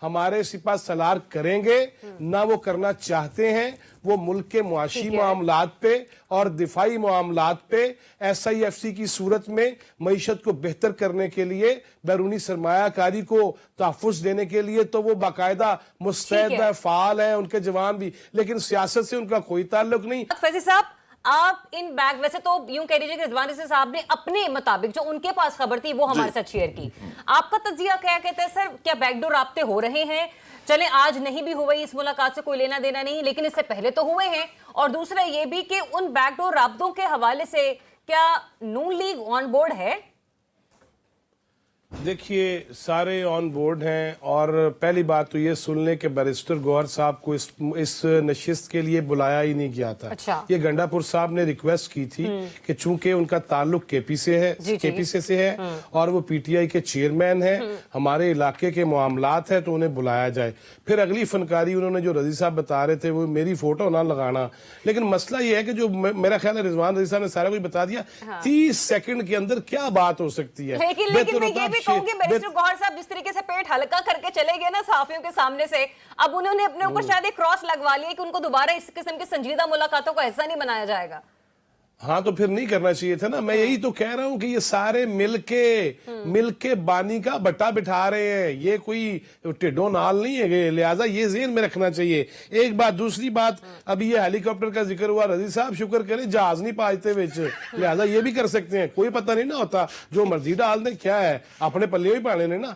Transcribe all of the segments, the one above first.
ہمارے سپاہ سالار کریں گے نہ وہ کرنا چاہتے ہیں. وہ ملک کے معاشی معاملات پہ اور دفاعی معاملات پہ ایس آئی ایف سی کی صورت میں معیشت کو بہتر کرنے کے لیے, بیرونی سرمایہ کاری کو تحفظ دینے کے لیے تو وہ باقاعدہ مستعد فعال ہیں, ان کے جوان بھی, لیکن سیاست سے ان کا کوئی تعلق نہیں. فیضی صاحب آپ ان بیک ویسے تو یوں کہہ لیجیے کہ رضوان رضوی صاحب نے اپنے مطابق جو ان کے پاس خبر تھی وہ ہمارے ساتھ شیئر کی. آپ کا تجزیہ کیا کہتے ہیں سر؟ کیا بیک ڈور رابطے ہو رہے ہیں؟ چلیں آج نہیں بھی ہوئی, اس ملاقات سے کوئی لینا دینا نہیں, لیکن اس سے پہلے تو ہوئے ہیں. اور دوسرا یہ بھی کہ ان بیک ڈور رابطوں کے حوالے سے کیا نون لیگ آن بورڈ ہے؟ دیکھیے سارے آن بورڈ ہیں, اور پہلی بات تو یہ سن لیں کہ بیرسٹر گوہر صاحب کو اس نشست کے لیے بلایا ہی نہیں گیا تھا. یہ گنڈا پور صاحب نے ریکویسٹ کی تھی کہ چونکہ ان کا تعلق کے پی سے ہے اور وہ پی ٹی آئی کے چیئرمین ہیں, ہمارے علاقے کے معاملات ہیں, تو انہیں بلایا جائے. پھر اگلی فنکاری انہوں نے جو رضی صاحب بتا رہے تھے وہ میری فوٹو نہ لگانا, لیکن مسئلہ یہ ہے کہ جو میرا خیال ہے رضوان رضی صاحب نے سارا کچھ بتا دیا. 30 سیکنڈ کے اندر کیا بات ہو سکتی ہے؟ لیکن میں یہ بھی کہوں کہ بیرسٹر گوہر صاحب جس طریقے سے پیٹ ہلکا کر کے چلے گئے نا صحافیوں کے سامنے سے, اب انہوں نے اپنے اوپر شاید ایک کراس لگوا لیا کہ ان کو دوبارہ اس قسم کی سنجیدہ ملاقاتوں کا حصہ نہیں بنایا جائے گا. ہاں تو پھر نہیں کرنا چاہیے تھا نا. میں یہی تو کہہ رہا ہوں کہ یہ سارے مل کے بانی کا بٹا بٹھا رہے ہیں, یہ کوئی ٹڈو نال نہیں ہے, لہٰذا یہ ذہن میں رکھنا چاہیے. ایک بات. دوسری بات, ابھی یہ ہیلی کاپٹر کا ذکر ہوا, رضی صاحب شکر کریں جہاز نہیں پاتے وچ, لہٰذا یہ بھی کر سکتے ہیں, کوئی پتہ نہیں نہ ہوتا, جو مرضی ڈال دیں, کیا ہے اپنے پلے ہی پانے نے نا.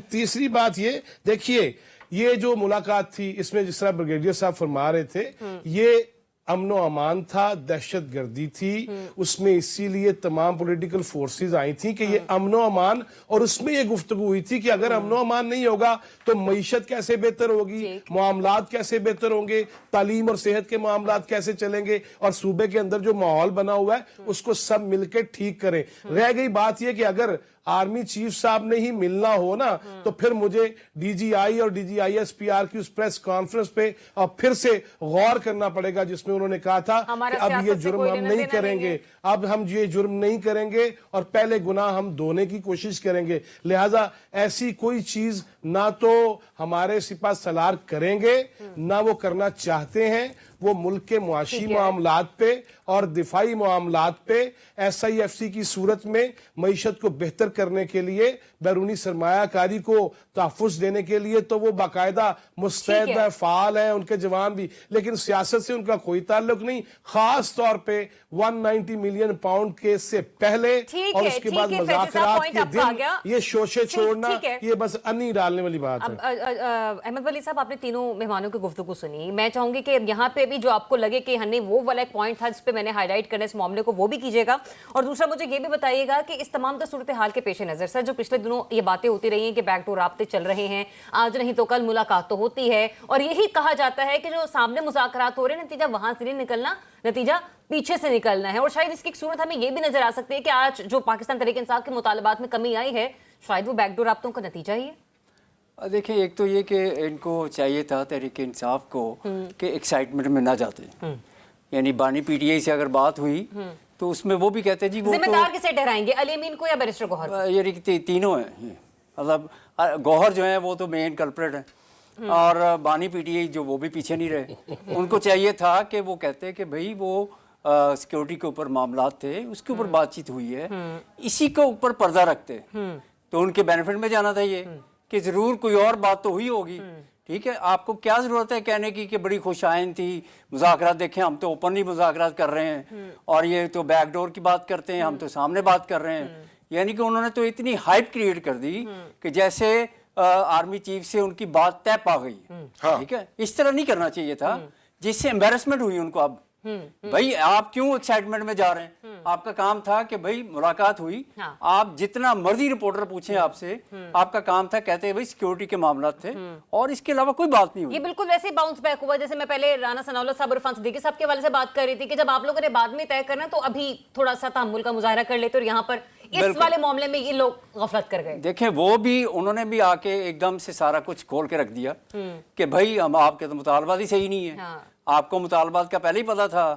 تیسری بات یہ دیکھیے, یہ جو ملاقات تھی اس میں جس طرح بریگیڈیئر صاحب فرما رہے تھے, یہ امن و امان تھا, دہشت گردی تھی, اس میں اسی لیے تمام پولیٹیکل فورسز آئی تھیں کہ یہ امن و امان, اور اس میں یہ گفتگو ہوئی تھی کہ اگر امن و امان نہیں ہوگا تو معیشت کیسے بہتر ہوگی, معاملات کیسے بہتر ہوں گے, تعلیم اور صحت کے معاملات کیسے چلیں گے, اور صوبے کے اندر جو ماحول بنا ہوا ہے اس کو سب مل کے ٹھیک کریں. رہ گئی بات یہ کہ اگر آرمی چیف صاحب نے ہی ملنا ہو نا تو پھر مجھے ڈی جی آئی اور D G I S P R کی اس پریس کانفرنس پہ اور پھر سے غور کرنا پڑے گا, جس میں انہوں نے کہا تھا کہ اب یہ جرم ہم نہیں کریں گے, اب ہم یہ جرم نہیں کریں گے, اور پہلے گناہ ہم دھونے کی کوشش کریں گے. لہٰذا ایسی کوئی چیز نہ تو ہمارے سپاہ سالار کریں گے نہ وہ کرنا چاہتے ہیں. وہ ملک کے معاشی معاملات پہ اور دفاعی معاملات پہ ایس آئی ایف سی کی صورت میں معیشت کو بہتر کرنے کے لیے, بیرونی سرمایہ کاری کو تحفظ دینے کے لیے تو وہ باقاعدہ مستعد فعال ہیں, ان کے جوان بھی, لیکن سیاست سے ان کا کوئی تعلق نہیں. خاص طور پہ 190 ملین پاؤنڈ کیس سے پہلے اور اس کے بعد مذاکرات کے دن یہ شوشے چھوڑنا, یہ بس انی ڈالنے والی بات ہے. احمد ولی صاحب, آپ نے تینوں مہمانوں کی گفتگو سنی, میں چاہوں گی کہ یہاں پہ بھی جو آپ کو لگے کہ ہنیں وہ والا ایک پوائنٹ تھا جس پہ میں نے ہائی لائٹ کرنا اس معاملے کو, وہ بھی کیجیے گا. اور دوسرا مجھے یہ بھی بتائیے گا کہ اس تمام صورتحال کے پیش نظر سر, جو پچھلے دنوں یہ باتیں ہوتی رہی ہیں کہ بیک ڈور رابطے چل رہے ہیں, آج نہیں تو کل ملاقات تو ہوتی ہے, اور یہی کہا جاتا ہے کہ جو سامنے مذاکرات ہو رہے ہیں نتیجہ وہاں سے نہیں نکلنا, نتیجہ پیچھے سے نکلنا ہے. اور شاید اس کی ایک صورت ہمیں یہ بھی نظر آ سکتی ہے کہ آج جو پاکستان تحریک انصاف کے مطالبات میں کمی آئی ہے, شاید وہ بیک ڈور رابطوں کا نتیجہ ہی ہے. دیکھیں, ایک تو یہ کہ ان کو چاہیے تھا تحریک انصاف کو کہ ایکسائٹمنٹ میں نہ جاتے, یعنی بانی پی ٹی آئی سے اگر بات ہوئی تو اس میں وہ بھی کہتے جی وہ ذمہ دار کسے ٹھہرائیں گے, علی امین کو یا بیرسٹر گوہر؟ یہ تینوں ہیں, مطلب گوہر جو ہیں وہ تو مین کلپریٹ ہیں, اور بانی پی ٹی آئی جو وہ بھی پیچھے نہیں رہے. ان کو چاہیے تھا کہ وہ کہتے کہ بھئی وہ سیکیورٹی کے اوپر معاملات تھے, اس کے اوپر بات چیت ہوئی ہے, اسی کے اوپر پردہ رکھتے, تو ان کے بینیفٹ میں جانا تھا یہ کہ ضرور کوئی اور بات تو ہوئی ہوگی. ٹھیک ہے, آپ کو کیا ضرورت ہے کہنے کی کہ بڑی خوش آئند تھی مذاکرات, دیکھیں ہم تو اوپنلی مذاکرات کر رہے ہیں, اور یہ تو بیک ڈور کی بات کرتے ہیں, ہم تو سامنے بات کر رہے ہیں. یعنی کہ انہوں نے تو اتنی ہائپ کریٹ کر دی کہ جیسے آرمی چیف سے ان کی بات طے پا گئی. ٹھیک ہے, اس طرح نہیں کرنا چاہیے تھا, جس سے امبیرسمنٹ ہوئی ان کو. اب بھائی آپ کیوں ایکسائٹمنٹ میں جا رہے ہیں, آپ کا کام تھا کہ بھائی ملاقات ہوئی, آپ جتنا مرضی رپورٹر پوچھیں آپ سے, آپ کا کام تھا کہتے ہیں بھائی سیکیورٹی کے معاملات تھے, اور اس کے علاوہ کوئی بات نہیں ہوئی. یہ بالکل ویسے ہی باؤنس بیک ہوا جیسے میں پہلے رانا ثناءاللہ صاحب اور عرفان صدیقی صاحب کے حوالے سے بات کر رہی تھی کہ جب آپ لوگوں نے بعد میں طے کرنا تو ابھی تھوڑا سا تحمل کا مظاہرہ کر لیتے, اور یہاں پر اس والے معاملے میں یہ لوگ غفلت کر گئے. دیکھیں, وہ بھی انہوں نے بھی آ کے ایک دم سے سارا کچھ کھول کے رکھ دیا کہ بھائی ہم آپ کے تو مطالبات ہی صحیح نہیں ہیں, آپ کو مطالبات کا پہلے ہی پتا تھا,